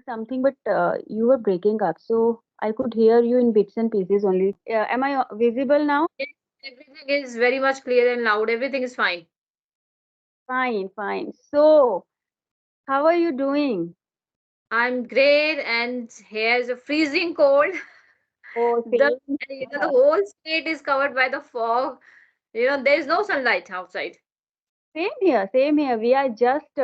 Something, but you were breaking up, so I could hear you in bits and pieces only. Am I visible now? Yes, everything is very much clear and loud. Everything is fine. Fine, fine. So, how are you doing? I'm great, and here's a freezing cold. Oh, The same. the whole state is covered by the fog. There is no sunlight outside. Same here, same here. We are just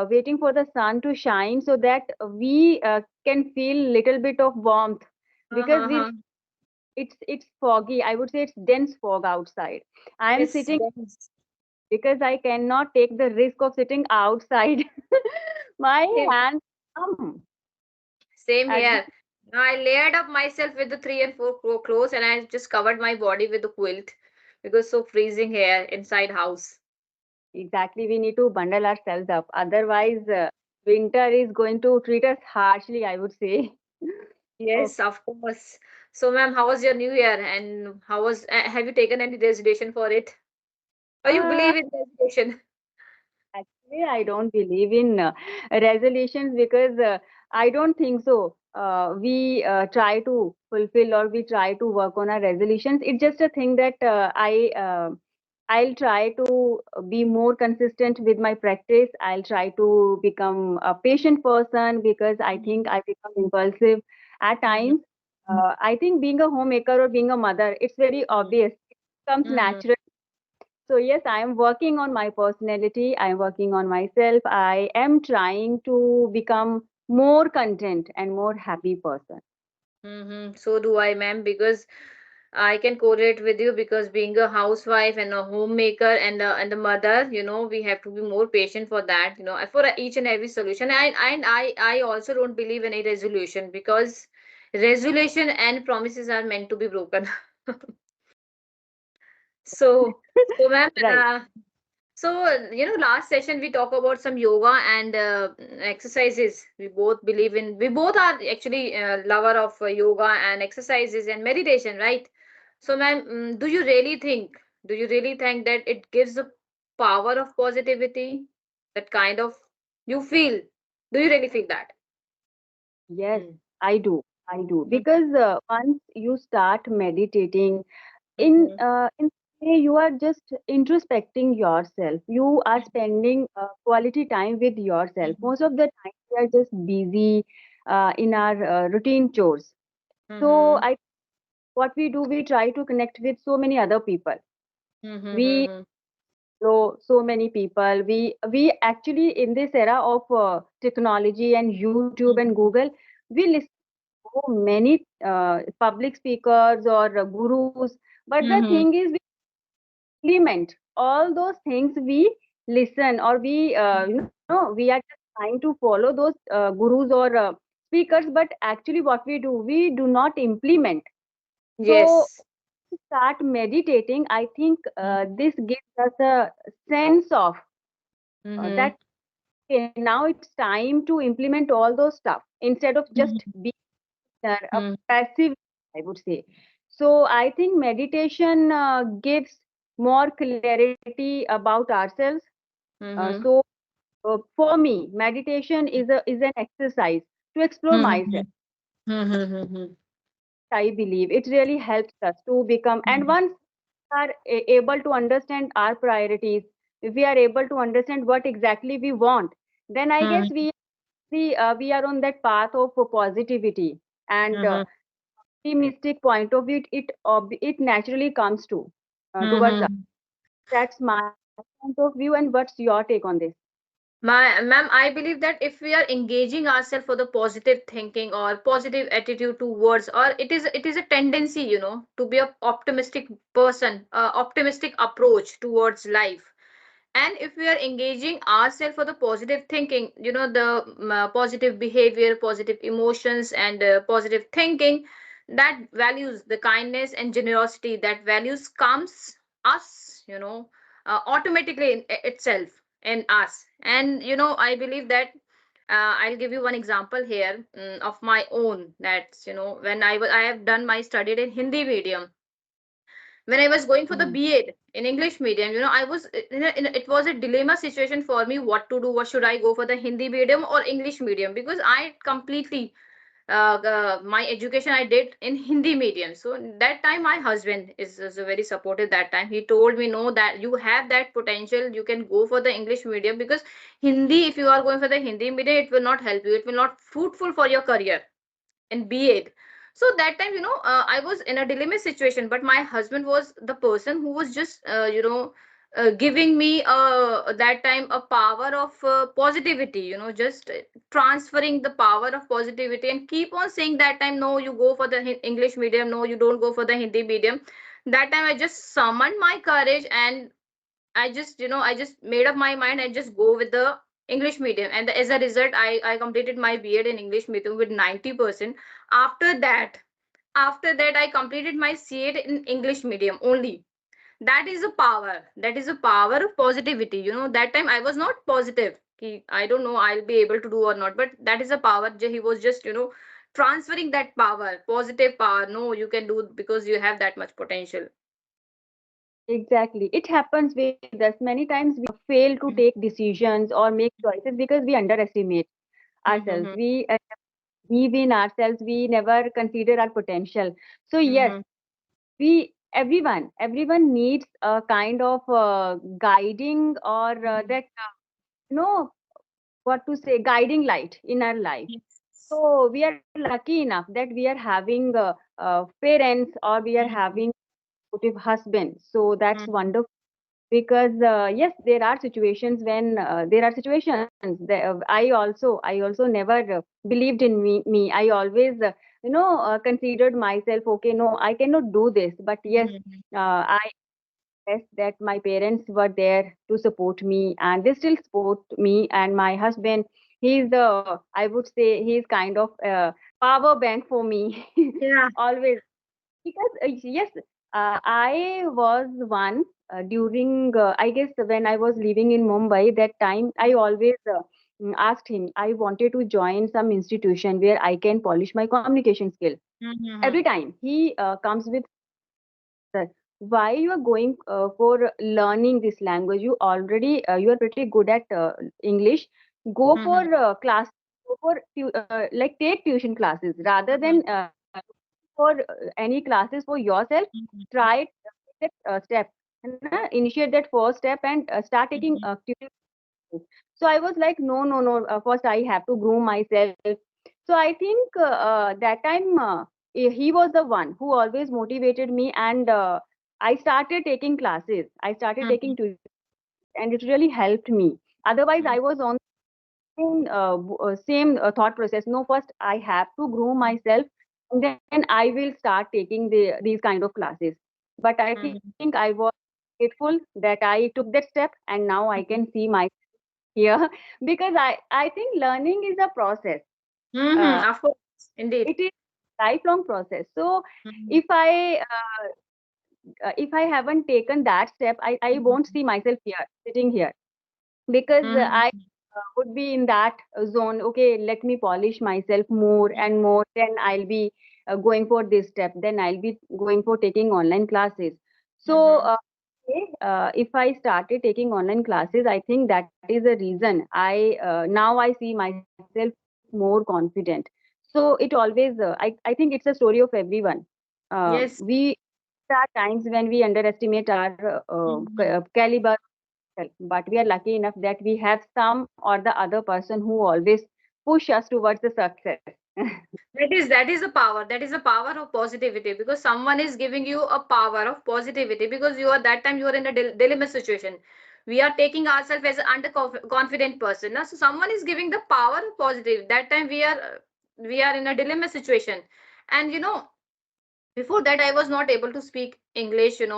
waiting for the sun to shine so that we can feel little bit of warmth because Uh-huh. it's foggy. I would say it's dense fog outside. I am Yes, sitting because I cannot take the risk of sitting outside. My same, hands numb same at this. here. I layered up myself with the 3 and 4 clothes, and I just covered my body with the quilt because so freezing here inside house. Exactly, we need to bundle ourselves up. Otherwise, winter is going to treat us harshly, I would say. Yes, Okay. of course. So, ma'am, how was your New Year, and have you taken any resolution for it? Or you Uh, believe in resolution? Actually, I don't believe in resolutions because I don't think so. We try to fulfill or we try to work on our resolutions. It's just a thing that I'll try to be more consistent with my practice. I'll try to become a patient person because I think I become impulsive at Mhm, times. I think being a homemaker or being a mother, it's very mhm, obvious. It comes mhm, natural. So yes, I am working on my personality. I am working on myself. I am trying to become more content and more happy person. mhm. So do I, ma'am, because I can correlate with you because being a housewife and a homemaker and a mother, we have to be more patient for that, for each and every solution. And I also don't believe in a resolution because resolution and promises are meant to be broken. So, so ma'am, Right. last session we talk about some yoga and exercises. We both are actually lover of yoga and exercises and meditation, right? So, ma'am, do you really think that it gives the power of positivity? That kind of you feel? Do you really feel that? Yes, Mm. I do. I do Mhm, because once you start meditating mhm, in a way you are just introspecting yourself. You are spending quality time with yourself. mhm, Most of the time we are just busy in our routine chores. So mhm, I what we do, we try to connect with so many other people. mhm, We mhm, know so many people. We actually in this era of technology and YouTube and mhm, Google, we listen to so many public speakers or gurus. But the mhm, thing is, we implement all those things we listen or we are just trying to follow those gurus or speakers. But actually, what we do, we do not implement. So yes. start meditating, I think Mhm, this gives us a sense of mhm, that okay, now it's time to implement all those stuff instead of just mhm, being a mhm, passive, I would say. So I think meditation gives more clarity about ourselves. mhm, So for me, meditation is an exercise to explore myself. mhm, mhm, mhm, I believe it really helps us to become, and mhm, once we are able to understand our priorities, if we are able to understand what exactly we want, then I guess mhm, we are on that path of positivity and mhm, optimistic point of view. It naturally comes to towards us. mhm. That's my point of view. And what's your take on this? Ma'am, I believe that if we are engaging ourselves for the positive thinking or positive attitude towards, or it is a tendency, to be a optimistic person, optimistic approach towards life. And if we are engaging ourselves for the positive thinking, the positive behavior, positive emotions, and positive thinking, that values the kindness and generosity, that values comes us, automatically in itself in us. And I believe that I'll give you one example here, of my own. That's when I have done my studied in Hindi medium. When I was going for the Mm. B.Ed in English medium, I was it was a dilemma situation for me, what to do. What should I go for, the Hindi medium or English medium? Because I completely my education I did in Hindi medium. So that time my husband is very supportive. That time he told me, no, that you have that potential, you can go for the English medium, because Hindi, if you are going for the Hindi medium, it will not help you. It will not fruitful for your career in B.Ed. So that time, I was in a dilemma situation, but my husband was the person who was just, giving me that time a power of positivity, just transferring the power of positivity, and keep on saying that time, no, you go for the English medium, no, you don't go for the Hindi medium. That time I just summoned my courage, and I just made up my mind and just go with the English medium. And as a result, I completed my B.Ed in English medium with 90%. After that, I completed my C.Ed in English medium only. That is a power. That is a power of positivity. That time I was not positive. I don't know I'll be able to do or not, but that is a power. He was just, transferring that power, positive power. No, you can do because you have that much potential. Exactly. It happens with us. Many times we fail to take decisions or make choices because we underestimate ourselves. Mm-hmm. We believe in ourselves. We never consider our potential. So yes, Mm-hmm. everyone needs a kind of guiding or that you know what to say, guiding light in our life. Yes. So we are lucky enough that we are having parents, or we are having supportive husband. So that's Mhm, wonderful, because yes, there are situations when there are situations that, I also never believed in me. I always considered myself, okay, no, I cannot do this, but yes, mhm, I guess that my parents were there to support me, and they still support me. And my husband, he's the, I would say, he's kind of power bank for me. yeah. Always, because yes, I was once during, I guess, when I was living in Mumbai, that time I always asked him, I wanted to join some institution where I can polish my communication skill. Every Mhm, time he comes with, sir, why you are going for learning this language? You are pretty good at English. Go for mhm, class, go for like take tuition classes rather mhm, than for any classes for yourself. mhm, Try that step, initiate that first step, and start taking mhm, tuition classes. So I was like, no, no, no. First, I have to groom myself. So I think that time he was the one who always motivated me, and I started taking classes. I started mhm, taking tuition, and it really helped me. Otherwise, mhm, I was on same thought process. No, first I have to groom myself, and then I will start taking these kind of classes. But I think mhm, I was grateful that I took that step, and now I can mhm, see my here because I think learning is a process. mhm. Uh, Of course, indeed. it is lifelong process. So Mhm, if if I haven't taken that step, I won't mhm, see myself here sitting here, because mhm, I would be in that zone. Okay, let me polish myself more and more. Then I'll be going for this step. Then I'll be going for taking online classes. So, mhm, okay, if I started taking online classes, I think that is the reason now I see myself more confident. So it always, I think it's a story of everyone. yes. We There are times when we underestimate our Mhm. caliber, but we are lucky enough that we have some or the other person who always push us towards the success. That is a power. That is a power of positivity, because someone is giving you a power of positivity, because you are that time you are in a dilemma situation. We are taking ourselves as an underconfident person. Now, so someone is giving the power of positive. That time we are in a dilemma situation, and before that I was not able to speak English. It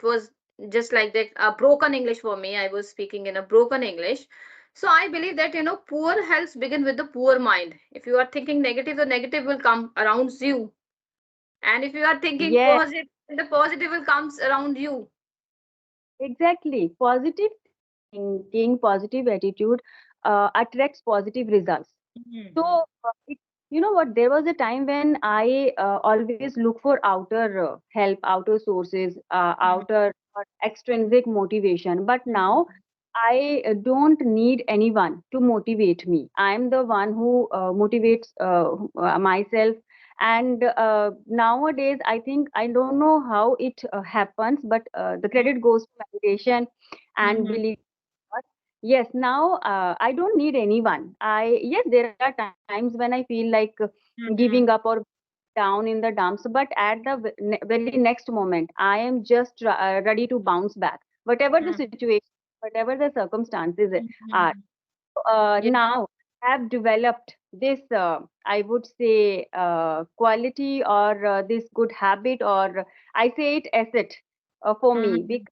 was just like that, a broken English for me. I was speaking in a broken English. So I believe that poor health begin with the poor mind. If you are thinking negative, the negative will come around you, and if you are thinking Yes, positive, the positive will comes around you. exactly. Positive thinking, positive attitude attracts positive results. Mhm. So You know what? There was a time when I always look for outer help, outer sources, Mhm, outer extrinsic motivation. But now mhm, I don't need anyone to motivate me. I'm the one who motivates myself. And nowadays, I think I don't know how it happens, but the credit goes to meditation and mhm, belief. Yes, now I don't need anyone. Yes, there are times when I feel like giving up mhm, or down in the dumps, but at the very next moment, I am just ready to bounce back, whatever the mhm, situation, whatever the circumstances are. mhm. Yeah. Now I have developed this, I would say, quality or this good habit, or I say it asset for me. Mhm.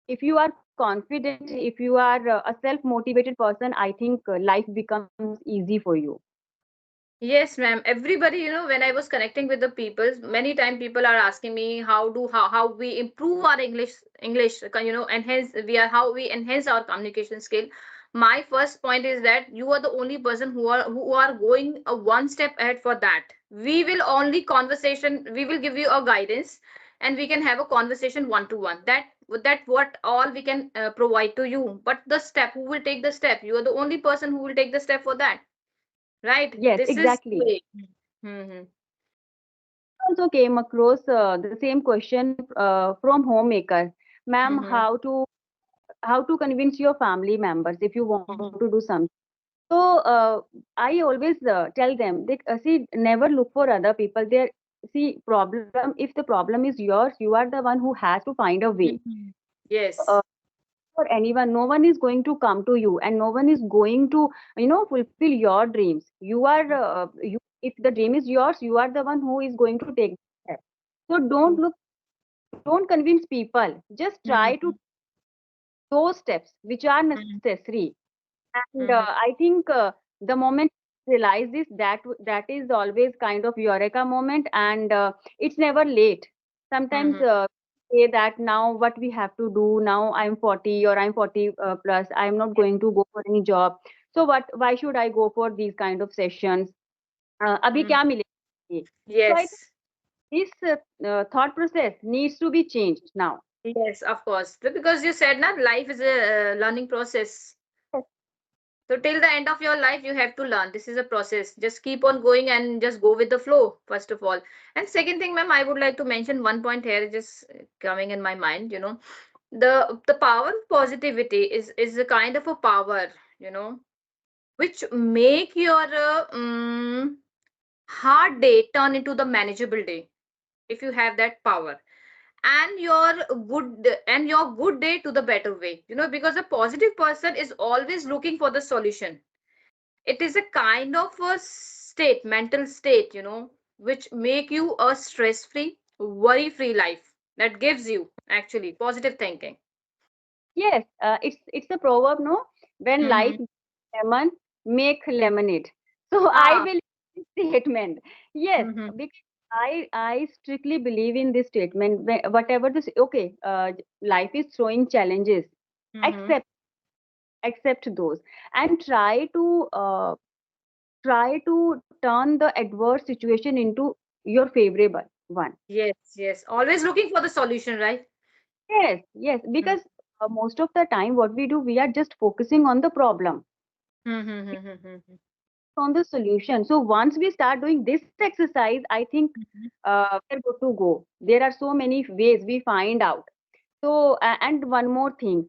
If you are confident, if you are a self motivated person, I think life becomes easy for you. Yes, ma'am. Everybody, when I was connecting with the people, many time people are asking me how we improve our English, enhance how we enhance our communication skill. My first point is that you are the only person who are going a one step ahead for that. We will only conversation. We will give you a guidance, and we can have a conversation one to one. That what all we can provide to you. But the step, who will take the step? You are the only person who will take the step for that, right? Yes, This is the exactly. way. Mm-hmm. Also came across the same question from homemaker. Ma'am, Mm-hmm. how to convince your family members if you want to do Mm-hmm. something? So I always tell them, they, see, never look for other people. There, see, problem. If the problem is yours, you are the one who has to find a way. Mm-hmm. Uh, Yes. for anyone, no one is going to come to you, and no one is going to, fulfill your dreams. You are, if the dream is yours, you are the one who is going to take the step. So don't convince people. Just try to Mm-hmm. those steps which are Mm-hmm. necessary. And Mm-hmm. I think the moment you realize this, that is always kind of eureka moment, and it's never late. Sometimes Mm-hmm. say that now what we have to do now. I'm 40 or I'm 40 plus. I'm not going to go for any job. So what? Why should I go for these kind of sessions? अभी Mm-hmm. क्या मिलेगा? So I think Yes. this thought process needs to be changed now. Yes, of course. Because you said that life is a learning process. So till the end of your life, you have to learn. This is a process. Just keep on going and just go with the flow, first of all. And second thing, ma'am, I would like to mention one point here, just coming in my mind. The power of positivity is a kind of a power, you know, which make your hard day turn into the manageable day if you have that power, and your good day to the better way, because a positive person is always looking for the solution. It is a kind of a state, mental state, which make you a stress free, worry free life, that gives you actually positive thinking. Yes, it's a proverb, no? When life Mm-hmm. gives lemon, make lemonade. So I Ah. believe this statement. Yes, Mm-hmm. because I strictly believe in this statement. Whatever this, okay, life is throwing challenges. Mm-hmm. Accept accept those, and try to turn the adverse situation into your favorable one. Yes, yes, always looking for the solution, right? Yes, yes, because most of the time, what we do, we are just focusing on the problem, Mm-hmm. on the solution. So once we start doing this exercise, I think we're good to go. There are so many ways we find out. So, and one more thing,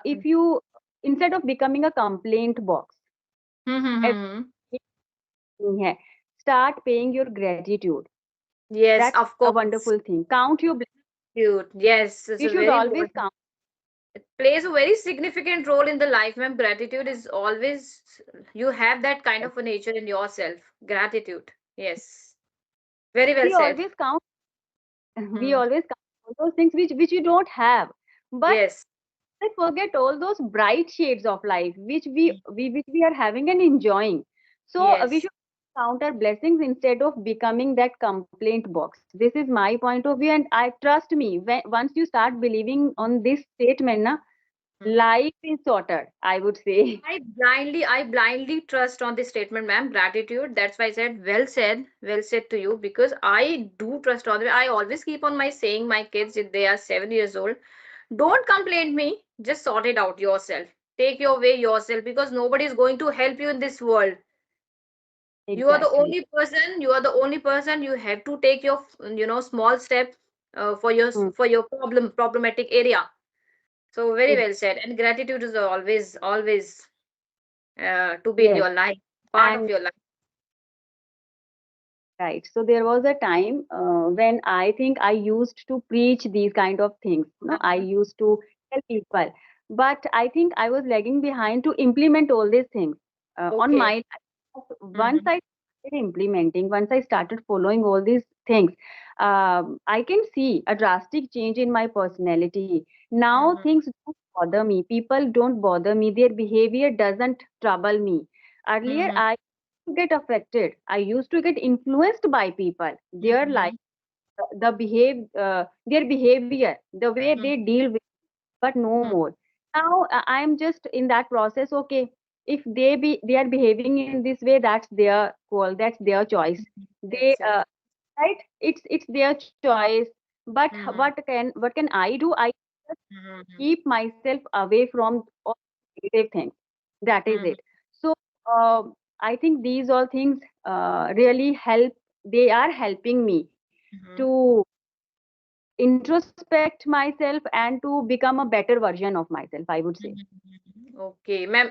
if you, instead of becoming a complaint box, Mm-hmm. everything hai, start paying your gratitude. Yes, That's of a course. wonderful thing. Count your blessings. Cute. Yes, it's We a should very always important. count. It plays a very significant role in the life, ma'am. Gratitude is always, you have that kind of a nature in yourself. Gratitude. Yes. Very well We said. always count. We Hmm. always count all those things which you don't have. But Yes. I forget all those bright shades of life which we are having and enjoying. So we Yes. should count our blessings instead of becoming that complaint box. This is my point of view, and I trust me. Once you start believing on this statement, na, life is shorter, I would say. I blindly trust on this statement, ma'am. Gratitude. That's why I said, well said to you, because I do trust on it. I always keep on my saying my kids, if they are 7 years old, don't complain me. Just sort it out yourself. Take your way yourself, because nobody is going to help you in this world. You are the Exactly. only person. You are the only person. You have to take your, small steps Hmm. for your problematic area. So very Ex- well said. And gratitude is always to be in Yes. your life, part of And your life. right. So there was a time when I think I used to preach these kind of things. No, I Uh-huh. used to tell people, but I think I was lagging behind to implement all these things on Okay. my life. Once Mm-hmm. I started implementing, once I started following all these things, I can see a drastic change in my personality. Now Mm-hmm. things don't bother me. People don't bother me. Their behavior doesn't trouble me. Earlier, Mm-hmm. I to get affected. I used to get influenced by people, their life, Mm-hmm. their behavior, the way they Mm-hmm. deal with, but no more. Now I'm just in that process. Okay, if they are behaving in this way, that's their call, that's their choice. They Yes, yes. right, it's their choice. But Mm-hmm. what can I do? I just Mm-hmm. keep myself away from all negative things. That is Mm-hmm. it. So I think these all things really help. They are helping me Mm-hmm. to introspect myself and to become a better version of myself, I would say. Mm-hmm. Okay, ma'am.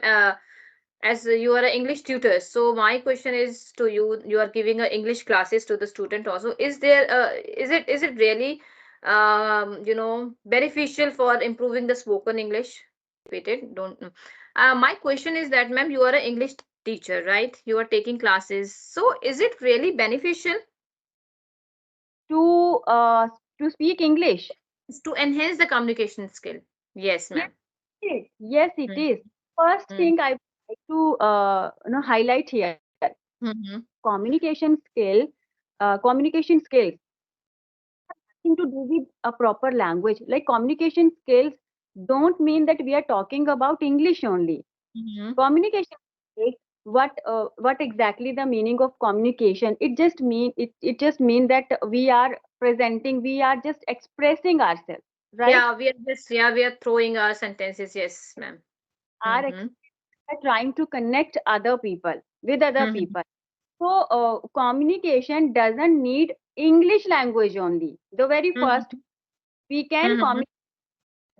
As you are an English tutor, so my question is to you. You are giving English classes to the student also. Is it really beneficial for improving the spoken English? Repeat it. Don't. My question is that, ma'am, you are an English teacher, right? You are taking classes. So is it really beneficial To uh, to speak English. to enhance the communication skill? Yes, Yes, ma'am. yes, it is. First thing I would like to highlight here, Mm-hmm. communication skill, communication skills nothing to do with a proper language. Like communication skills don't mean that we are talking about English only. Mm-hmm. Communication skills, what exactly the meaning of communication? It just mean that we are presenting, we are just expressing ourselves, right? We are throwing our sentences. Yes, ma'am. Are Mm-hmm. trying to connect other people with other Mm-hmm. people. So communication doesn't need English language only. The very first, Mm-hmm. we can Mm-hmm. communicate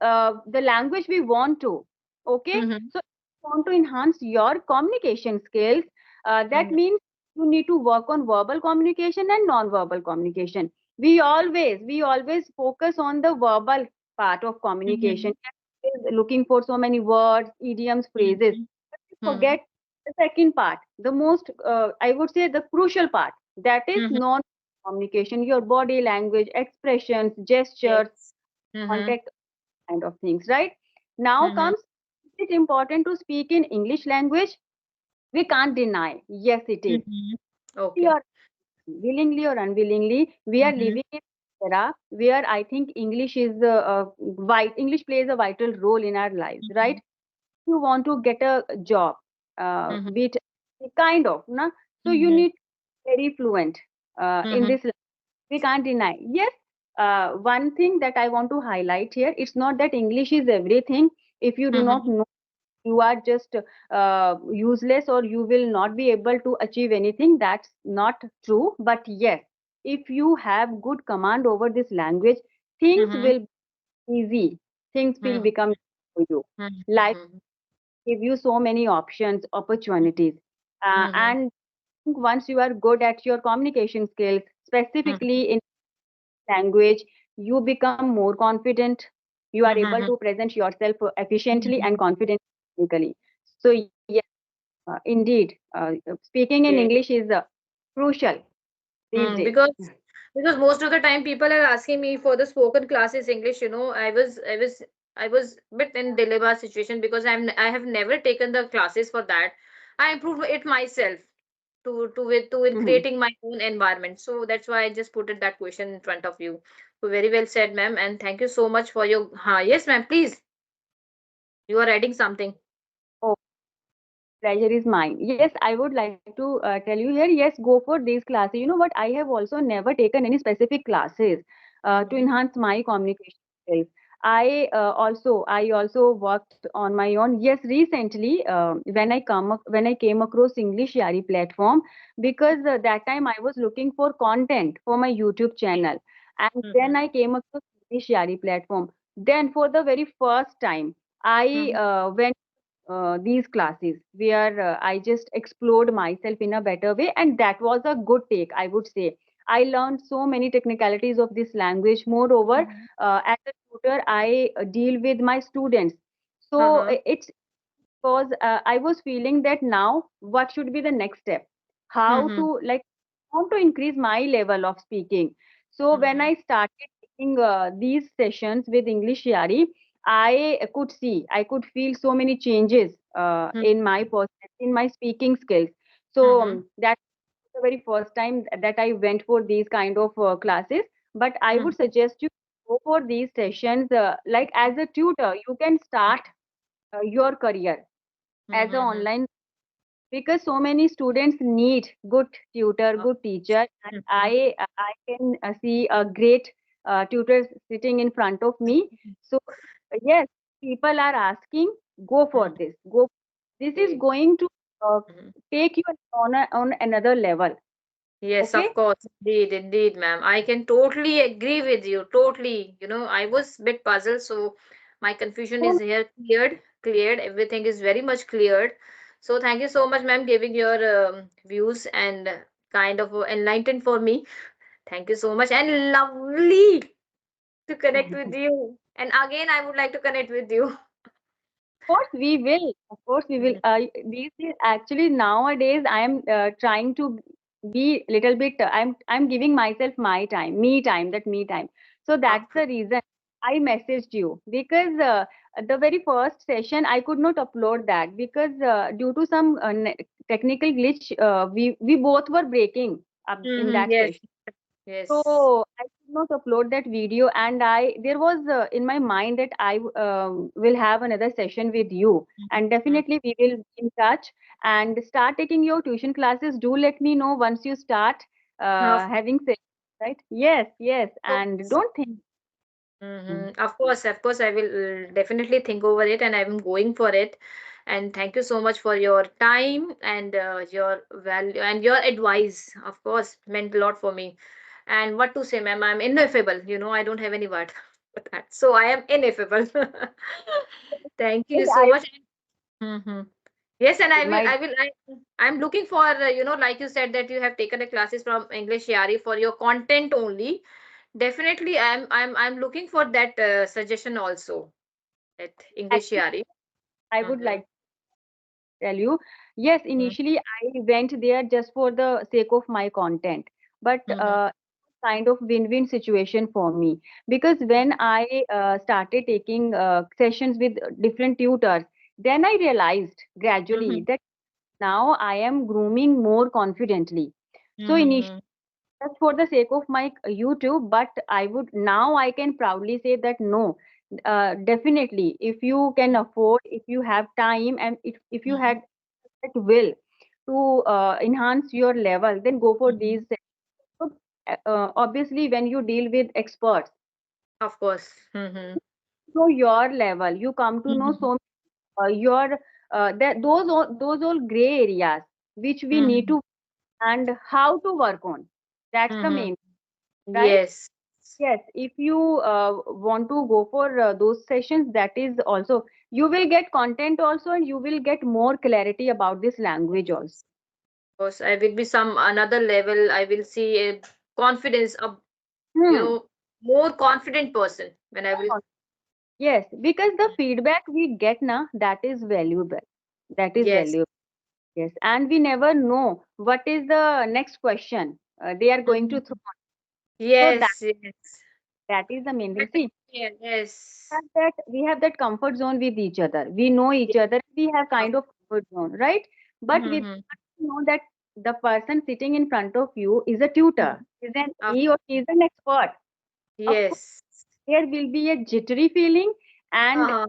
the language we want to. Okay, Mm-hmm. so if you want to enhance your communication skills, that means you need to work on verbal communication and non-verbal communication. We always focus on the verbal part of communication. Mm-hmm. Looking for so many words, idioms, phrases, Mm-hmm. but we Mm-hmm. forget the second part, the most I would say the crucial part, that is Mm-hmm. non communication, your body language, expressions, gestures, Yes. Mm-hmm. contact, kind of things, right? Now Mm-hmm. comes, it is important to speak in English language. We can't deny. Yes, it is. Mm-hmm. We Okay. are willingly or unwillingly, we are Mm-hmm. living in an era where I think English is English plays a vital role in our lives, right? Mm-hmm. You want to get a job, Mm-hmm. be it kind of, na? So you Mm-hmm. need very fluent in Mm-hmm. this. We can't deny. Yes, one thing that I want to highlight here, it's not that English is everything. If you do not Mm-hmm. know, you are just useless or you will not be able to achieve anything. That's not true. But yes, if you have good command over this language, things Mm-hmm. will be easy. Things will become for you. Life Mm-hmm. give you so many options, opportunities. Mm-hmm. And once you are good at your communication skills, Mm-hmm. specifically in language, you become more confident. You are able Mm-hmm. to present yourself efficiently and Mm-hmm. confidently. So, yes, indeed, speaking in Okay. English is crucial these days. Because most of the time people are asking me for the spoken classes English. I was bit in dilemma situation, because I have never taken the classes for that. I improved it myself in Mhm. creating my own environment. So that's why I just put it that question in front of you. So very well said, ma'am, and thank you so much for your. Yes, ma'am, please. You are adding something. Oh, pleasure is mine. Yes, I would like to tell you here, yes, go for these classes. You know what? I have also never taken any specific classes to Mm-hmm. enhance my communication skills. I also worked on my own. Yes, recently when I came across English Yari platform, because that time I was looking for content for my YouTube channel, and then I came across English Yari platform. Then for the very first time, I Mm-hmm. went these classes where I just explored myself in a better way, and that was a good take, I would say. I learned so many technicalities of this language. Moreover, Mm-hmm. as a tutor, I deal with my students. So Uh-huh. it's because I was feeling that now what should be the next step? How Mm-hmm. to like want to increase my level of speaking. So when Mm-hmm. I started taking these sessions with English Yari, I could feel so many changes in my speaking skills. So Mm-hmm. that's the very first time that I went for these kind of classes. But I would suggest you go for these sessions. Like as a tutor, you can start your career as an Mm-hmm. online, because so many students need good tutor, good teacher, and Mm-hmm. I can see a great tutor sitting in front of me. So yes, people are asking, go for Mm-hmm. this. Go. This is Okay. going to uh, Mhm. take you on another level. Yes, Okay. of course. Indeed, indeed, ma'am. I can totally agree with you. Totally. I was a bit puzzled, so my confusion is So here cleared. Cleared. Everything is very much cleared. So thank you so much, ma'am, giving your views and kind of enlightened for me. Thank you so much, and lovely to connect with you. And again, I would like to connect with you. course we will. Of course we will. These days, actually nowadays I am trying to be little bit. I'm giving myself my time, me time, that me time. So Of that's course. the reason I messaged you, because the very first session I could not upload that because due to some technical glitch, we both were breaking up in Mm-hmm. that Yes. session. Yes. So I could not upload that video, and I there was in my mind that I will have another session with you, and Mm-hmm. definitely we will be in touch and start taking your tuition classes. Do let me know once you start Of having sessions, right? Yes, yes, and course. don't think. Mm. Mm-hmm. Of course, I will definitely think over it and I'm going for it. And thank you so much for your time and your value and your advice. Of course, meant a lot for me. And what to say, ma'am, I'm ineffable. I don't have any word for that. So I am ineffable. Thank you Yes, so much. Mm-hmm. Yes, and my I'm looking for, like you said that you have taken the classes from English Yari for your content only. Definitely, I'm looking for that suggestion also at English actually Yari. I would Mm-hmm. like tell you, yes, initially I went there just for the sake of my content, but Mm-hmm. kind of win-win situation for me, because when I started taking sessions with different tutors, then I realized Mm-hmm. gradually that now I am grooming more confidently. So initially, Mm-hmm. just for the sake of my YouTube, but I would now I can proudly say that no, definitely, if you can afford, if you have time, and if you Mm-hmm. had that will to enhance your level, then go for Mm-hmm. these. So, obviously, when you deal with experts, Of course. Mm-hmm. know your level, you come to know Mm-hmm. so your that those all gray areas which we need Mm-hmm. to and how to work on. That's the Mm-hmm. main, right? Yes. Yes, if you want to go for those sessions, that is also you will get content also, and you will get more clarity about this language also. Of course, I will be some another level. I will see a confidence, a you Hmm. know more confident person when I will. Yes, because the feedback we get now, that is valuable. That is Yes. valuable. Yes, and we never know what is the next question they are going to throw. Mhm. So that Yes. Yes. that is the main thing. But See, yes. we have that comfort zone with each other. We know each Yes. other. We have Of, kind of comfort zone, right? But we mm-hmm. know that the person sitting in front of you is a tutor, is an Of, he or she is an expert. Of course, yes. there will be a jittery feeling, and Uh-huh.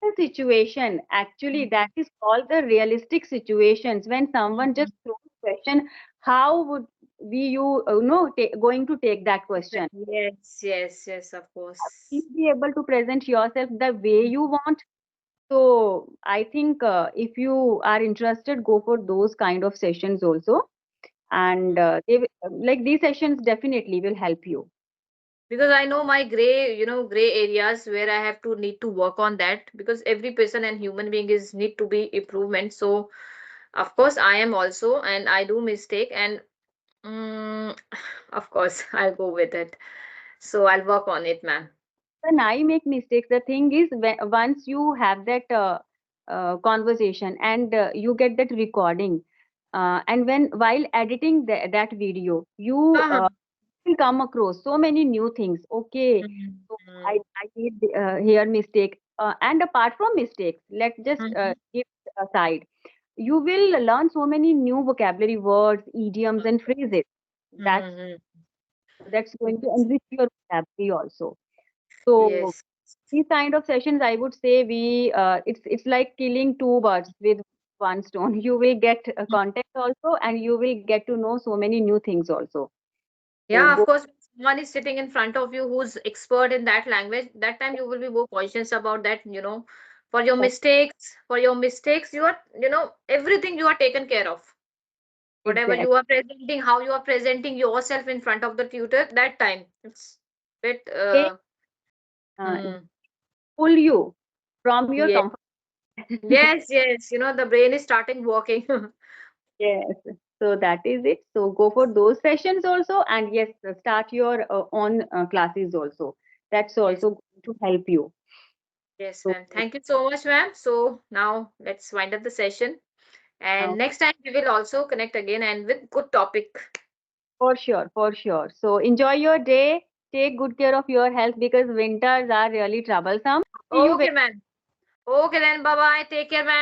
The situation actually Mhm. that is called the realistic situations when someone just Mhm. throws question, how would we you know going to take that question? Yes, yes, yes, of You course. be able to present yourself the way you want. So I think if you are interested, go for those kind of sessions also, and like these sessions definitely will help you. Because I know my gray, gray areas where I have to need to work on that, because every person and human being is need to be improvement. So of course I am also, and I do mistake, and of course I'll go with it. So I'll work on it, ma'am. When I make mistakes, the thing is, once you have that conversation and you get that recording, and when while editing that video, you Uh-huh. will come across so many new things. Okay, Mhm. so I did here mistake, and apart from mistakes, let's just Mhm. keep it aside. You will learn so many new vocabulary words, idioms, and phrases. That's Mhm. that's going to Yes. enrich your vocabulary also. So Yes. these kind of sessions, I would say, we it's like killing two birds with one stone. You will get content also, and you will get to know so many new things also. So Yeah, of go course, when someone is sitting in front of you who's expert in that language, that time you will be more conscious about that, for your mistakes, everything you are taken care of. Whatever exactly you are presenting, how you are presenting yourself in front of the tutor, that time it's bit, uh, hmm, pull you from your yeah, comfort. yes, yes, the brain is starting working. Yes. So that is it. So go for those sessions also, and yes, start your own classes also. That's Yes, also going to help you. yes, So ma'am. Thank you so much, ma'am. So now let's wind up the session. uh, And next time we will also connect again and with good topic. for sure, for sure. So enjoy your day. Take good care of your health because winters are really troublesome. See you. Okay, ma'am. Okay, then bye bye. Take care, ma'am.